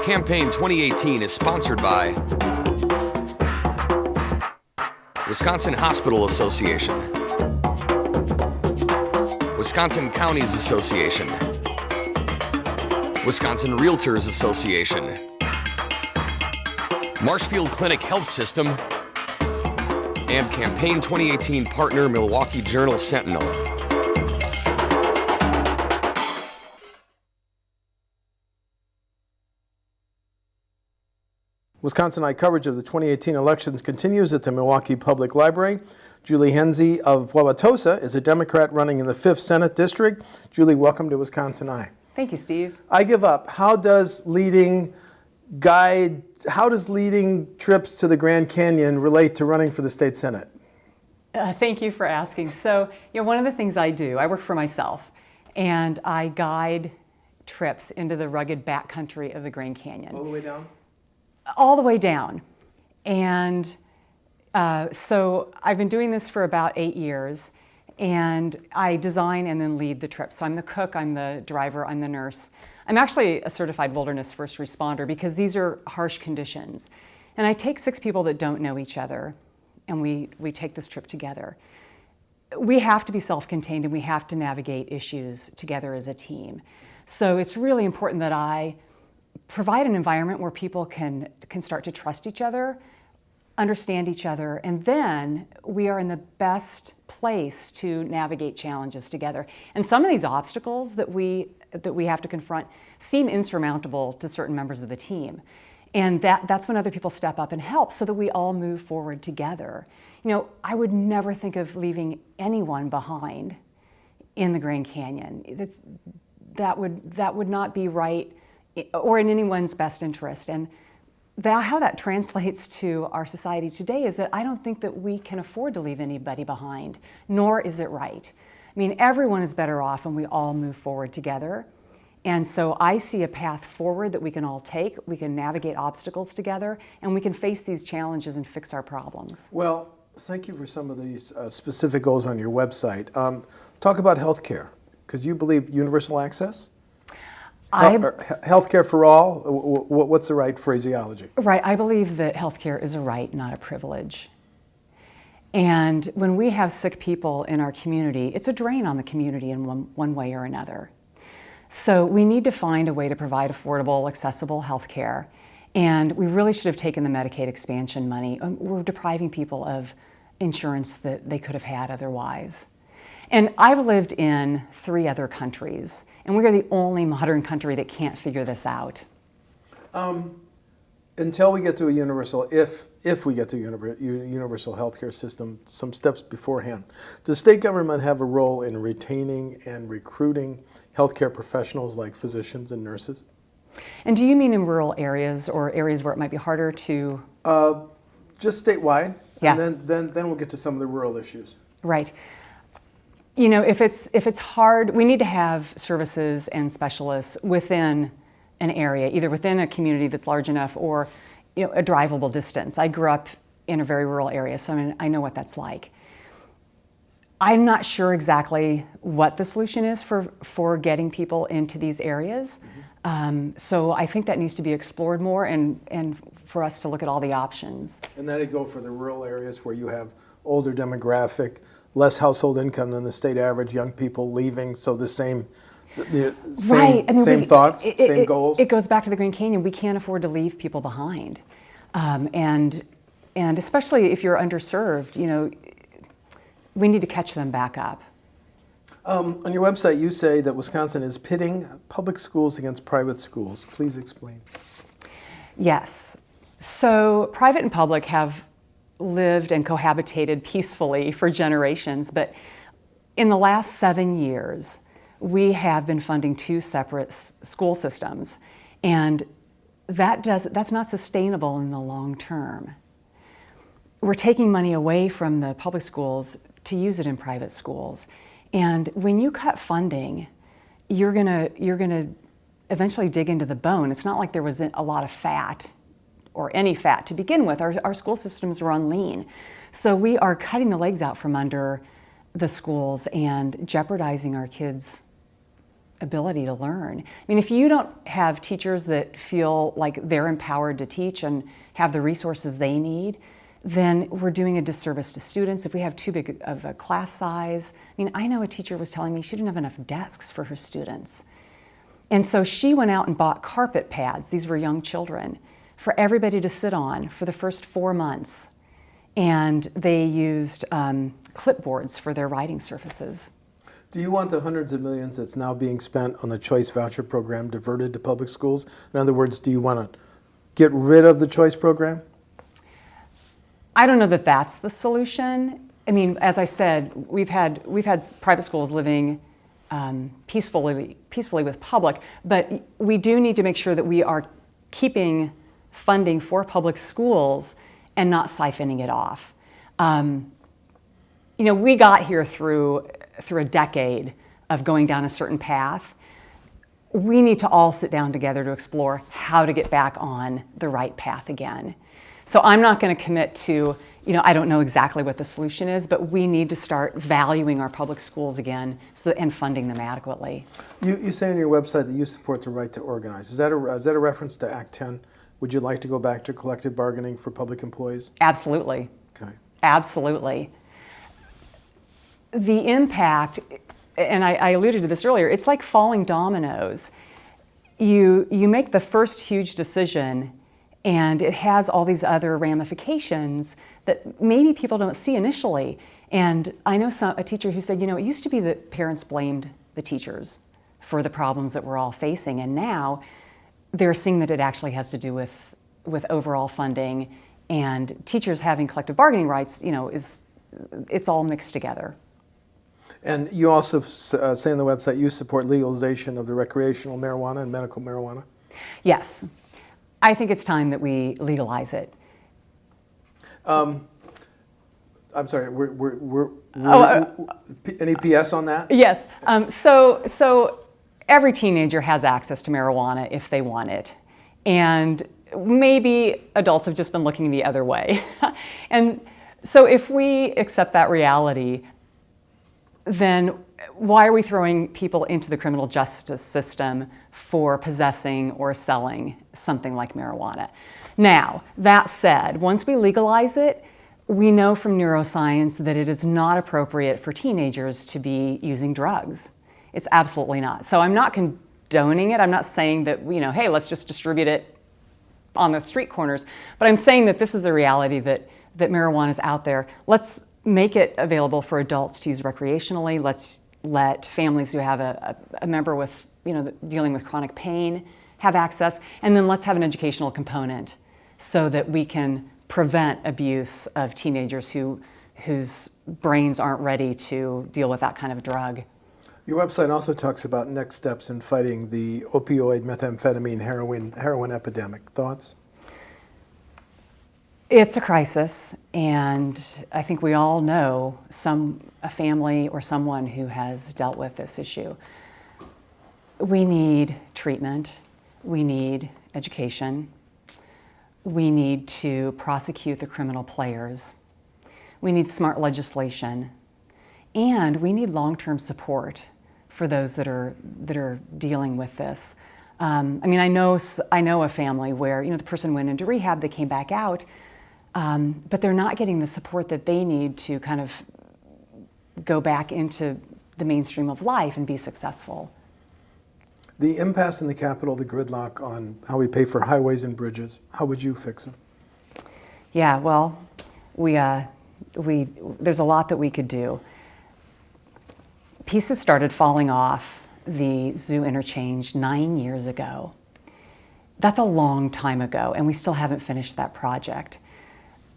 Campaign 2018 is sponsored by Wisconsin Hospital Association, Wisconsin Counties Association, Wisconsin Realtors Association, Marshfield Clinic Health System, and Campaign 2018 partner Milwaukee Journal Sentinel. WisconsinEye coverage of the 2018 elections continues at the Milwaukee Public Library. Julie Henszey of D-Wauwatosa is a Democrat running in the 5th Senate District. Julie, welcome to WisconsinEye. Thank you, Steve. I give up. How does leading trips to the Grand Canyon relate to running for the state Senate? Thank you for asking. So, one of the things I do, I work for myself, and I guide trips into the rugged backcountry of the Grand Canyon. All the way down? All the way down. And so I've been doing this for about 8 years, and I design and then lead the trip. So I'm the cook, I'm the driver, I'm the nurse. I'm actually a certified wilderness first responder because these are harsh conditions. And I take 6 people that don't know each other, and we take this trip together. We have to be self-contained, and we have to navigate issues together as a team. So it's really important that I provide an environment where people can start to trust each other, understand each other, and then we are in the best place to navigate challenges together. And some of these obstacles that we have to confront seem insurmountable to certain members of the team. And that's when other people step up and help so that we all move forward together. I would never think of leaving anyone behind in the Grand Canyon. That would not be right or in anyone's best interest. And how that translates to our society today is that I don't think that we can afford to leave anybody behind, nor is it right. I mean, everyone is better off when we all move forward together. And so I see a path forward that we can all take. We can navigate obstacles together, and we can face these challenges and fix our problems. Well, thank you for some of these specific goals on your website. Talk about healthcare, because you believe universal access? Healthcare for all? What's the right phraseology? Right. I believe that healthcare is a right, not a privilege. And when we have sick people in our community, it's a drain on the community in one way or another. So we need to find a way to provide affordable, accessible healthcare. And we really should have taken the Medicaid expansion money. We're depriving people of insurance that they could have had otherwise. And I've lived in 3 other countries, and we are the only modern country that can't figure this out. Until we get to a universal, if we get to a universal healthcare system, some steps beforehand, does state government have a role in retaining and recruiting healthcare professionals like physicians and nurses? And do you mean in rural areas or areas where it might be harder to? Just statewide, yeah. And then we'll get to some of the rural issues. Right. If it's hard, we need to have services and specialists within an area, either within a community that's large enough or a drivable distance. I grew up in a very rural area, so I know what that's like. I'm not sure exactly what the solution is for getting people into these areas. Mm-hmm. So I think that needs to be explored more and for us to look at all the options. And that'd go for the rural areas where you have older demographic, less household income than the state average, young people leaving, so the same right. Same thoughts, same goals? It goes back to the Grand Canyon. We can't afford to leave people behind. And especially if you're underserved, we need to catch them back up. On your website, you say that Wisconsin is pitting public schools against private schools. Please explain. Yes. So private and public have lived and cohabitated peacefully for generations, but in the last 7 years, we have been funding 2 separate school systems, and that's not sustainable in the long term. We're taking money away from the public schools to use it in private schools, and when you cut funding, you're gonna eventually dig into the bone. It's not like there was a lot of fat or any fat to begin with. Our school systems run lean. So we are cutting the legs out from under the schools and jeopardizing our kids' ability to learn. I mean, if you don't have teachers that feel like they're empowered to teach and have the resources they need, then we're doing a disservice to students. If we have too big of a class size, I mean, I know a teacher was telling me she didn't have enough desks for her students. And so she went out and bought carpet pads, these were young children, for everybody to sit on for the first 4 months. And they used clipboards for their writing surfaces. Do you want the hundreds of millions that's now being spent on the choice voucher program diverted to public schools? In other words, do you want to get rid of the choice program? I don't know that that's the solution. I mean, as I said, we've had private schools living peacefully with public, but we do need to make sure that we are keeping funding for public schools and not siphoning it off. You know, we got here through a decade of going down a certain path. We need to all sit down together to explore how to get back on the right path again. So I'm not going to commit to, you know, I don't know exactly what the solution is, but we need to start valuing our public schools again and funding them adequately. You say on your website that you support the right to organize. Is that a reference to Act 10? Would you like to go back to collective bargaining for public employees? Absolutely. Okay. Absolutely. The impact, and I alluded to this earlier, it's like falling dominoes. You make the first huge decision and it has all these other ramifications that maybe people don't see initially. And I know a teacher who said, you know, it used to be that parents blamed the teachers for the problems that we're all facing, and now they're seeing that it actually has to do with overall funding, and teachers having collective bargaining rights, you know, it's all mixed together. And you also say on the website you support legalization of the recreational marijuana and medical marijuana? Yes. I think it's time that we legalize it. I'm sorry, any PS on that? Yes. So every teenager has access to marijuana if they want it. And maybe adults have just been looking the other way. And so if we accept that reality, then why are we throwing people into the criminal justice system for possessing or selling something like marijuana? Now, that said, once we legalize it, we know from neuroscience that it is not appropriate for teenagers to be using drugs. It's absolutely not. So I'm not condoning it. I'm not saying that, you know, hey, let's just distribute it on the street corners. But I'm saying that this is the reality that marijuana is out there. Let's make it available for adults to use recreationally. Let's let families who have a member with, you know, dealing with chronic pain have access. And then let's have an educational component so that we can prevent abuse of teenagers whose brains aren't ready to deal with that kind of drug. Your website also talks about next steps in fighting the opioid, methamphetamine, heroin epidemic. Thoughts? It's a crisis, and I think we all know a family or someone who has dealt with this issue. We need treatment. We need education. We need to prosecute the criminal players. We need smart legislation. And we need long-term support for those that are dealing with this. I mean, I know a family where, you know, the person went into rehab, they came back out, but they're not getting the support that they need to kind of go back into the mainstream of life and be successful. The impasse in the Capitol, the gridlock on how we pay for highways and bridges, how would you fix it? Yeah, well, there's a lot that we could do. Pieces started falling off the zoo interchange 9 years ago. That's a long time ago, and we still haven't finished that project.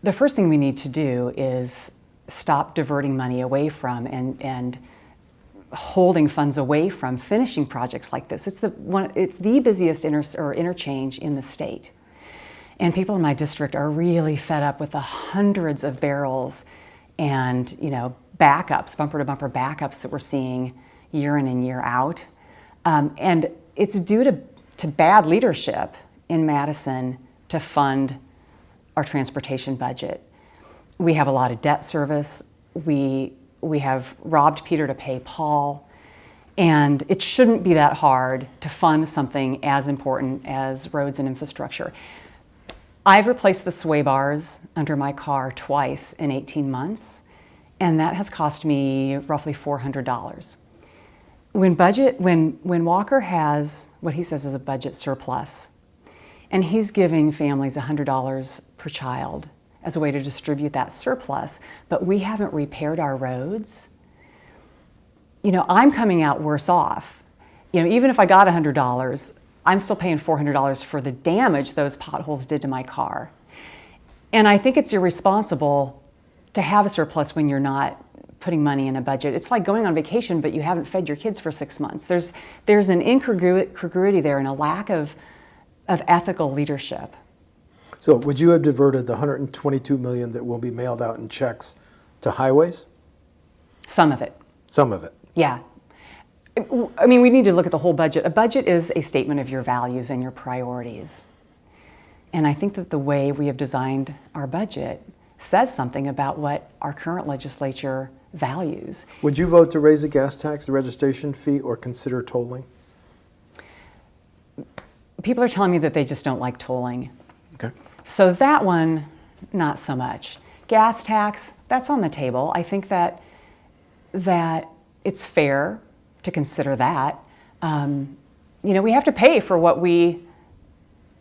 The first thing we need to do is stop diverting money away from and holding funds away from finishing projects like this. It's the busiest interchange in the state. And people in my district are really fed up with the hundreds of barrels and, you know, backups, bumper to bumper backups that we're seeing year in and year out. And it's due to bad leadership in Madison to fund our transportation budget. We have a lot of debt service. We have robbed Peter to pay Paul. And it shouldn't be that hard to fund something as important as roads and infrastructure. I've replaced the sway bars under my car twice in 18 months, and that has cost me roughly $400. When Walker has what he says is a budget surplus, and he's giving families $100 per child as a way to distribute that surplus, but we haven't repaired our roads, I'm coming out worse off. Even if I got $100, I'm still paying $400 for the damage those potholes did to my car. And I think it's irresponsible to have a surplus when you're not putting money in a budget. It's like going on vacation, but you haven't fed your kids for 6 months. There's an incongruity there and a lack of ethical leadership. So would you have diverted the $122 million that will be mailed out in checks to highways? Some of it. Some of it. Yeah. I mean, we need to look at the whole budget. A budget is a statement of your values and your priorities. And I think that the way we have designed our budget says something about what our current legislature values. Would you vote to raise the gas tax, the registration fee, or consider tolling? People are telling me that they just don't like tolling. Okay. So that one, not so much. Gas tax, that's on the table. I think that it's fair to consider that. We have to pay for what we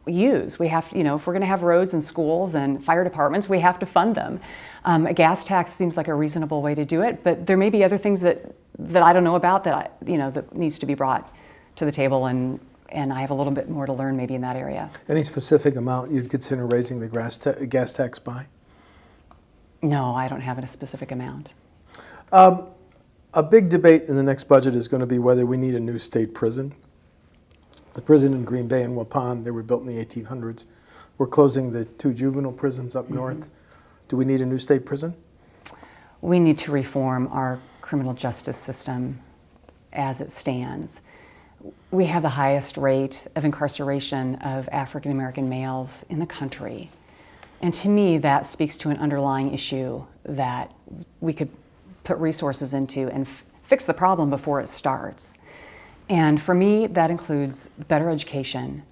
use. We have, if we're going to have roads and schools and fire departments, we have to fund them. A gas tax seems like a reasonable way to do it, but there may be other things that I don't know about that that needs to be brought to the table, and I have a little bit more to learn maybe in that area. Any specific amount you'd consider raising the gas tax by? No, I don't have a specific amount. A big debate in the next budget is going to be whether we need a new state prison. The prison in Green Bay and Waupun, they were built in the 1800s. We're closing the 2 juvenile prisons up north. Do we need a new state prison? We need to reform our criminal justice system as it stands. We have the highest rate of incarceration of African American males in the country. And to me, that speaks to an underlying issue that we could put resources into and fix the problem before it starts. And for me, that includes better education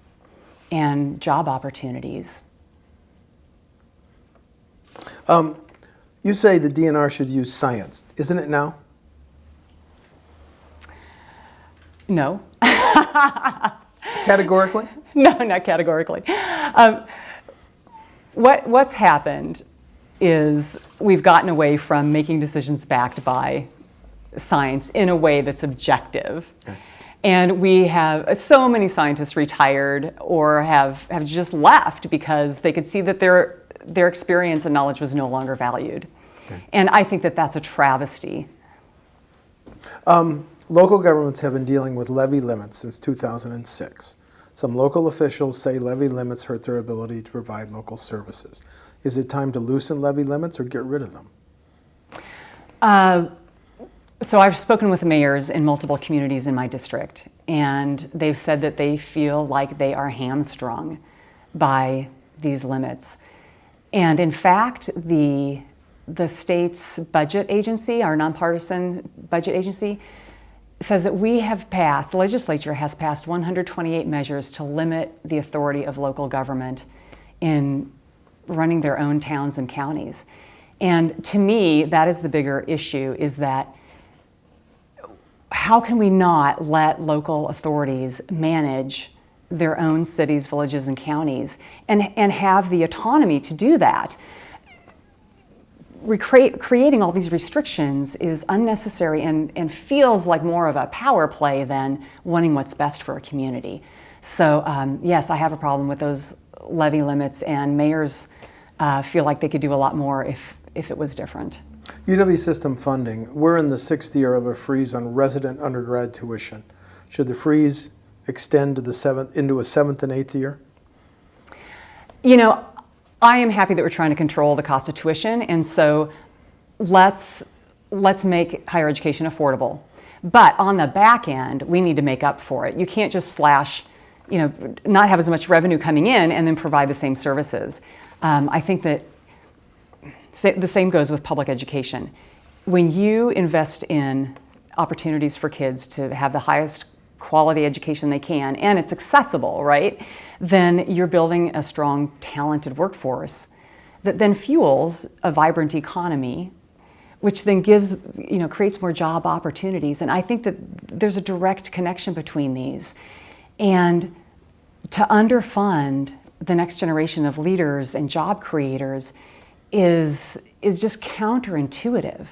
and job opportunities. You say the DNR should use science. Isn't it now? No. Categorically? No, not categorically. What's happened is we've gotten away from making decisions backed by science in a way that's objective. Okay. And we have so many scientists retired or have just left because they could see that their experience and knowledge was no longer valued. Okay. And I think that that's a travesty. Local governments have been dealing with levy limits since 2006. Some local officials say levy limits hurt their ability to provide local services. Is it time to loosen levy limits or get rid of them? So I've spoken with mayors in multiple communities in my district, and they've said that they feel like they are hamstrung by these limits. And in fact, the state's budget agency, our nonpartisan budget agency, says that the legislature has passed 128 measures to limit the authority of local government in running their own towns and counties. And to me, that is the bigger issue, is that how can we not let local authorities manage their own cities, villages, and counties and have the autonomy to do that? Creating all these restrictions is unnecessary and feels like more of a power play than wanting what's best for a community. So yes, I have a problem with those levy limits, and mayors feel like they could do a lot more if it was different. UW system funding, we're in the 6th year of a freeze on resident undergrad tuition. Should the freeze extend to into a 7th and 8th year? I am happy that we're trying to control the cost of tuition, and so let's make higher education affordable. But on the back end, we need to make up for it. You can't just slash, not have as much revenue coming in and then provide the same services. I think that the same goes with public education. When you invest in opportunities for kids to have the highest quality education they can, and it's accessible, right? Then you're building a strong, talented workforce that then fuels a vibrant economy, which then gives, creates more job opportunities. And I think that there's a direct connection between these. And to underfund the next generation of leaders and job creators is just counterintuitive.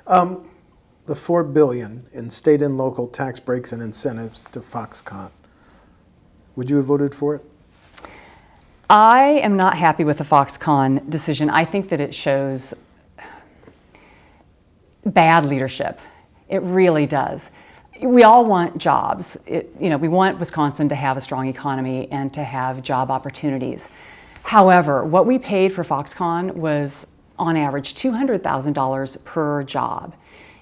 The $4 billion in state and local tax breaks and incentives to Foxconn, would you have voted for it? I am not happy with the Foxconn decision. I think that it shows bad leadership. It really does. We all want jobs. We want Wisconsin to have a strong economy and to have job opportunities. However, what we paid for Foxconn was on average $200,000 per job.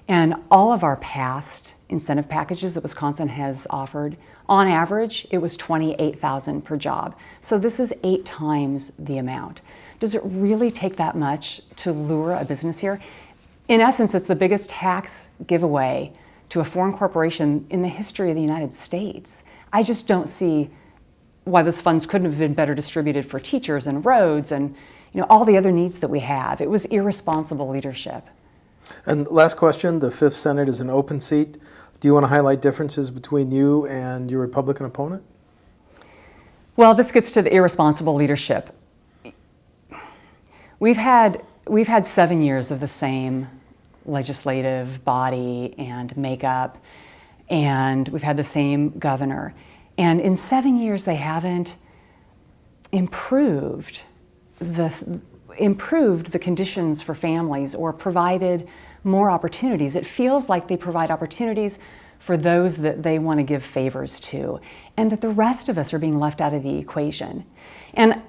And all of our past incentive packages that Wisconsin has offered, on average, it was $28,000 per job. So this is 8 times the amount. Does it really take that much to lure a business here? In essence, it's the biggest tax giveaway to a foreign corporation in the history of the United States. I just don't see why those funds couldn't have been better distributed for teachers and roads and all the other needs that we have. It was irresponsible leadership. And last question, the 5th Senate is an open seat. Do you want to highlight differences between you and your Republican opponent? Well, this gets to the irresponsible leadership. We've had 7 years of the same legislative body and makeup, and we've had the same governor. And in 7 years, they haven't improved the conditions for families or provided more opportunities. It feels like they provide opportunities for those that they want to give favors to, and that the rest of us are being left out of the equation. And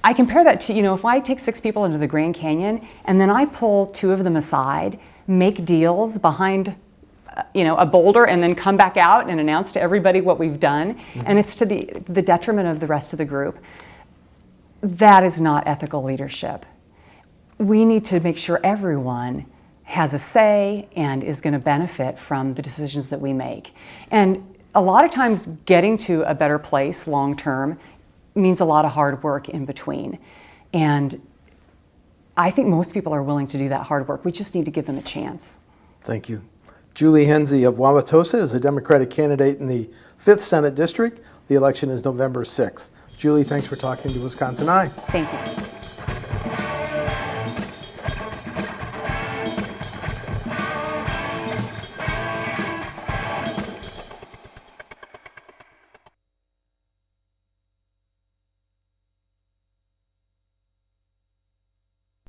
I compare that to, if I take 6 people into the Grand Canyon and then I pull 2 of them aside, make deals behind a boulder and then come back out and announce to everybody what we've done, and it's to the detriment of the rest of the group. That is not ethical leadership. We need to make sure everyone has a say and is going to benefit from the decisions that we make. And a lot of times getting to a better place long term means a lot of hard work in between. And I think most people are willing to do that hard work. We just need to give them a chance. Thank you. Julie Henszey of Wauwatosa is a Democratic candidate in the 5th Senate District. The election is November 6th. Julie, thanks for talking to WisconsinEye. Thank you.